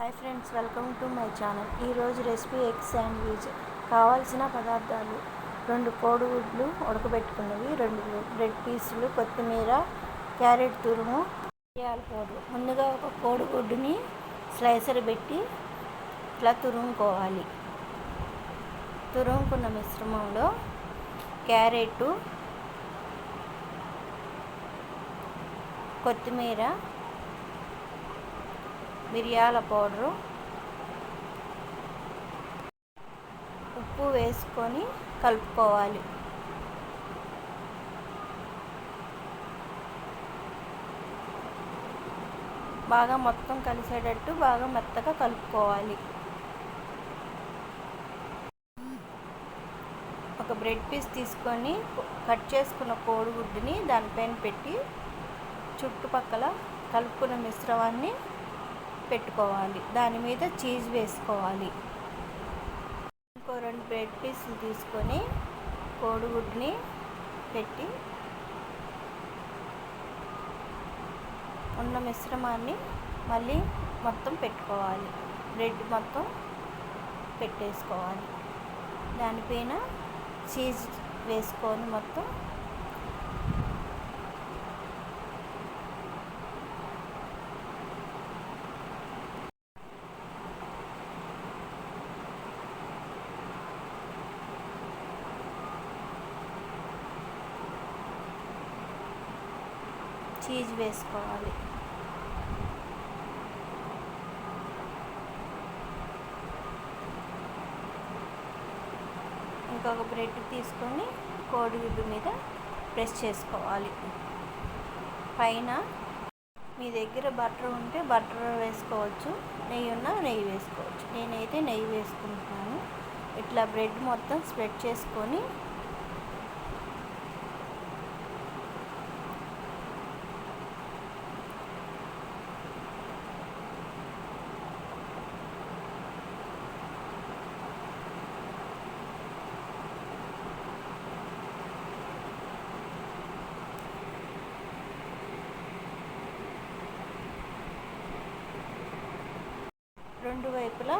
Hi friends, welcome to my channel. ఈరోజు recipe egg sandwich. కావాల్సిన పదార్థాలు: 2 కోడిగుడ్లు ఉడకబెట్టుకున్నవి, 2 బ్రెడ్ పీసులు, కొత్తిమీర, క్యారెట్ తురుము, మిరియాల పౌడర్. ముందుగా ఒక కోడిగుడ్డుని స్లైసర్ పెట్టి ఇట్లా తురుముకోవాలి. తురుముకున్న మిశ్రమంలో క్యారెట్, కొత్తిమీర, మిరియాల పౌడరు, ఉప్పు వేసుకొని కలుపుకోవాలి. బాగా మొత్తం కలిసేటట్టు బాగా మెత్తగా కలుపుకోవాలి. ఒక బ్రెడ్ పీస్ తీసుకొని కట్ చేసుకున్న కోడిగుడ్డుని దానిపైన పెట్టి చుట్టుపక్కల కలుపుకున్న మిశ్రమాన్ని పెట్టుకోవాలి. దాని మీద చీజ్ వేసుకోవాలి. ఇంకో 2 బ్రెడ్ పీసులు తీసుకొని కోడిగుడ్ని పెట్టి ఉన్న మిశ్రమాన్ని మళ్ళీ మొత్తం పెట్టుకోవాలి. బ్రెడ్ మొత్తం పెట్టేసుకోవాలి. దానిపైన చీజ్ వేసుకొని మొత్తం చీజ్ వేసుకోవాలి. ఇంకొక బ్రెడ్ తీసుకొని కోడిగుడ్డు మీద ప్రెస్ చేసుకోవాలి. పైన మీ దగ్గర బటర్ ఉంటే బటర్ వేసుకోవచ్చు, నెయ్యి ఉన్నా నెయ్యి వేసుకోవచ్చు. నేనైతే నెయ్యి వేసుకుంటున్నాను. ఇట్లా బ్రెడ్ మొత్తం స్ప్రెడ్ చేసుకొని రెండు వైపులా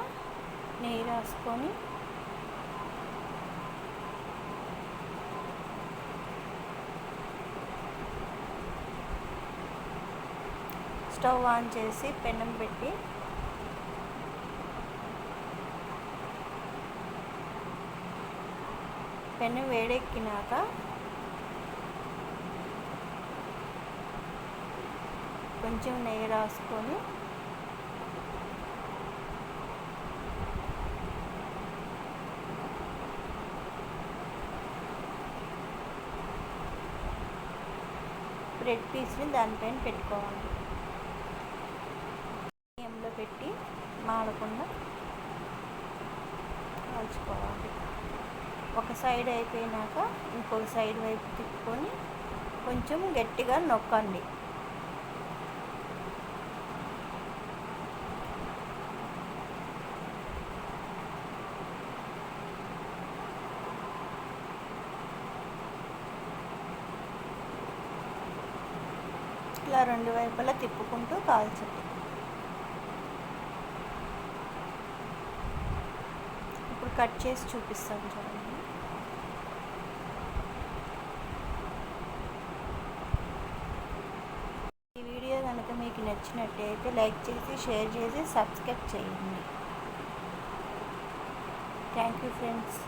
నెయ్యి రాసుకొని స్టవ్ ఆన్ చేసి పెనం పెట్టి పెనం వేడెక్కినాక కొంచెం నెయ్యి రాసుకొని బ్రెడ్ పీస్ని దానిపైన పెట్టుకోవాలి. ఫ్లేమ్లో పెట్టి మాడకుండా కాల్చుకోవాలి. ఒక సైడ్ అయిపోయినాక ఇంకొక సైడ్ వైపు తిప్పుకొని కొంచెం గట్టిగా నొక్కండి. ఇలా 2 వైపులా తిప్పుకుంటూ కాల్చండి. ఇప్పుడు కట్ చేసి చూపిస్తాను చూడండి. ఈ వీడియో కనుక మీకు నచ్చినట్టయితే లైక్ చేసి, షేర్ చేసి, సబ్స్క్రైబ్ చేయండి. Thank you friends.